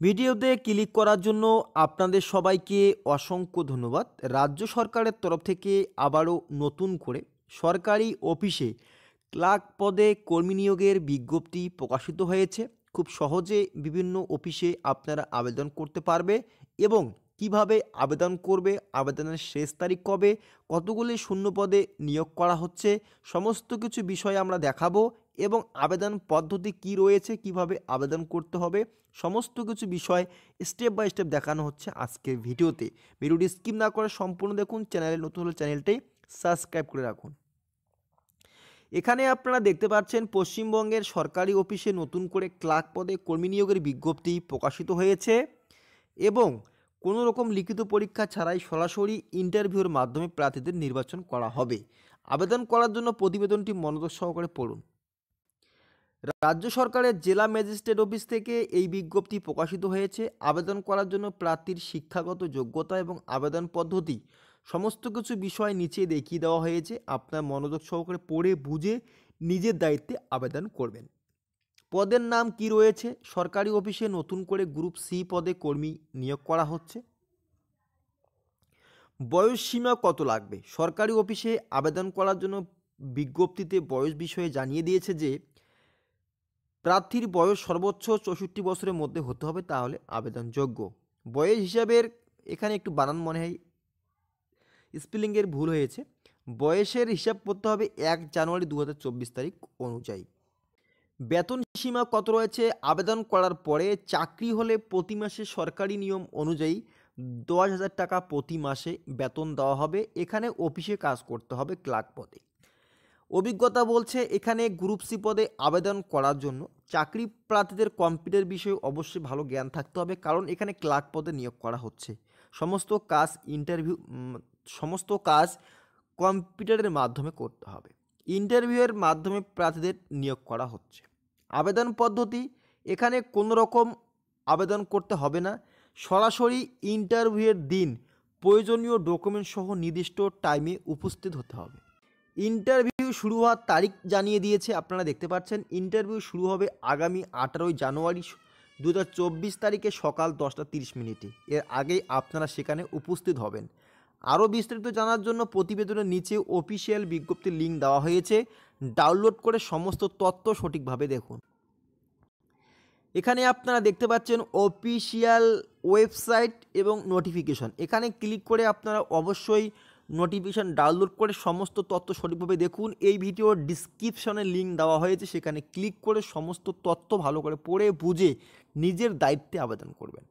ভিডিওতে ক্লিক করার জন্য আপনাদের সবাইকে অসংখ্য ধন্যবাদ। রাজ্য সরকারের তরফ থেকে আবারও নতুন করে সরকারি অফিসে ক্লার্ক পদে কর্মী নিয়োগের বিজ্ঞপ্তি প্রকাশিত হয়েছে। খুব সহজে বিভিন্ন অফিসে আপনারা আবেদন করতে পারবে এবং কিভাবে আবেদন করবে, আবেদনের শেষ তারিখ কবে, কতগুলি শূন্য পদে নিয়োগ করা হচ্ছে, সমস্ত কিছু বিষয় আমরা দেখাবো এবং আবেদন পদ্ধতি কি রয়েছে, কিভাবে আবেদন করতে হবে, সমস্ত কিছু বিষয় স্টেপ বাই স্টেপ দেখানো হচ্ছে আজকের ভিডিওতে। ভিডিওটি স্কিপ না করে সম্পূর্ণ দেখুন। চ্যানেলে নতুন হলে চ্যানেলটি সাবস্ক্রাইব করে রাখুন। এখানে আপনারা দেখতে পাচ্ছেন পশ্চিমবঙ্গের সরকারি অফিসে নতুন করে ক্লার্ক পদে কর্মী নিয়োগের বিজ্ঞপ্তি প্রকাশিত হয়েছে এবং কোনো রকম লিখিত পরীক্ষা ছাড়াই সরাসরি ইন্টারভিউর মাধ্যমে প্রার্থীদের নির্বাচন করা হবে। আবেদন করার জন্য প্রতিবেদনটি মনোযোগ সহকারে পড়ুন। রাজ্য সরকারের জেলা ম্যাজিস্ট্রেট অফিস থেকে এই বিজ্ঞপ্তি প্রকাশিত হয়েছে। আবেদন করার জন্য প্রার্থীর শিক্ষাগত যোগ্যতা এবং আবেদন পদ্ধতি সমস্ত কিছু বিষয় নিচে দেখিয়ে দেওয়া হয়েছে। আপনার মনোযোগ সহকারে পড়ে বুঝে নিজের দায়িত্বে আবেদন করবেন। পদের নাম কি রয়েছে? সরকারি অফিসে নতুন করে গ্রুপ সি পদে কর্মী নিয়োগ করা হচ্ছে। বয়স সীমা কত লাগবে? সরকারি অফিসে আবেদন করার জন্য বিজ্ঞপ্তিতে বয়স বিষয়ে জানিয়ে দিয়েছে যে প্রার্থীর বয়স সর্বোচ্চ 64 বছরের মধ্যে হতে হবে, তাহলে আবেদনযোগ্য। বয়স হিসাবের এখানে একটু বানান মনে হয় স্পেলিংয়ের ভুল হয়েছে। বয়সের হিসাব করতে হবে 1 জানুয়ারি 2024 তারিখ অনুযায়ী। বেতন সীমা কত রয়েছে? আবেদন করার পরে চাকরি হলে প্রতি মাসে সরকারি নিয়ম অনুযায়ী 10,000 টাকা প্রতি মাসে বেতন দেওয়া হবে। এখানে অফিসে কাজ করতে হবে ক্লার্ক পদে। অভিজ্ঞতা বলছে এখানে গ্রুপ সি পদে আবেদন করার জন্য চাকরি প্রার্থীদের কম্পিউটার বিষয়ে অবশ্যই ভালো জ্ঞান থাকতে হবে, কারণ এখানে ক্লার্ক পদে নিয়োগ করা হচ্ছে। সমস্ত কাজ কম্পিউটারের মাধ্যমে করতে হবে। ইন্টারভিউয়ের মাধ্যমে প্রার্থীদের নিয়োগ করা হচ্ছে। আবেদন পদ্ধতি, এখানে কোনো রকম আবেদন করতে হবে না। সরাসরি ইন্টারভিউয়ের দিন প্রয়োজনীয় ডকুমেন্ট সহ নির্দিষ্ট টাইমে উপস্থিত হতে হবে। ইন্টারভিউ শুরু হওয়ার তারিখ জানিয়ে দিয়েছে, আপনারা দেখতে পাচ্ছেন। ইন্টারভিউ শুরু হবে আগামী 18 জানুয়ারি 2024 তারিখে সকাল 10টা 30 মিনিটে। এর আগেই আপনারা সেখানে উপস্থিত হবেন। আরও বিস্তারিত জানার জন্য প্রতিবেদনের নিচে অফিসিয়াল বিজ্ঞপ্তির লিঙ্ক দেওয়া হয়েছে, ডাউনলোড করে সমস্ত তথ্য সঠিকভাবে দেখুন। এখানে আপনারা দেখতে পাচ্ছেন অফিসিয়াল ওয়েবসাইট এবং নোটিফিকেশন। এখানে ক্লিক করে আপনারা অবশ্যই নোটিফিকেশান ডাউনলোড করে সমস্ত তথ্য সঠিকভাবে দেখুন। এই ভিডিওর ডিসক্রিপশনে লিঙ্ক দেওয়া হয়েছে, সেখানে ক্লিক করে সমস্ত তথ্য ভালো করে পড়ে বুঝে নিজের দায়িত্বে আবেদন করবেন।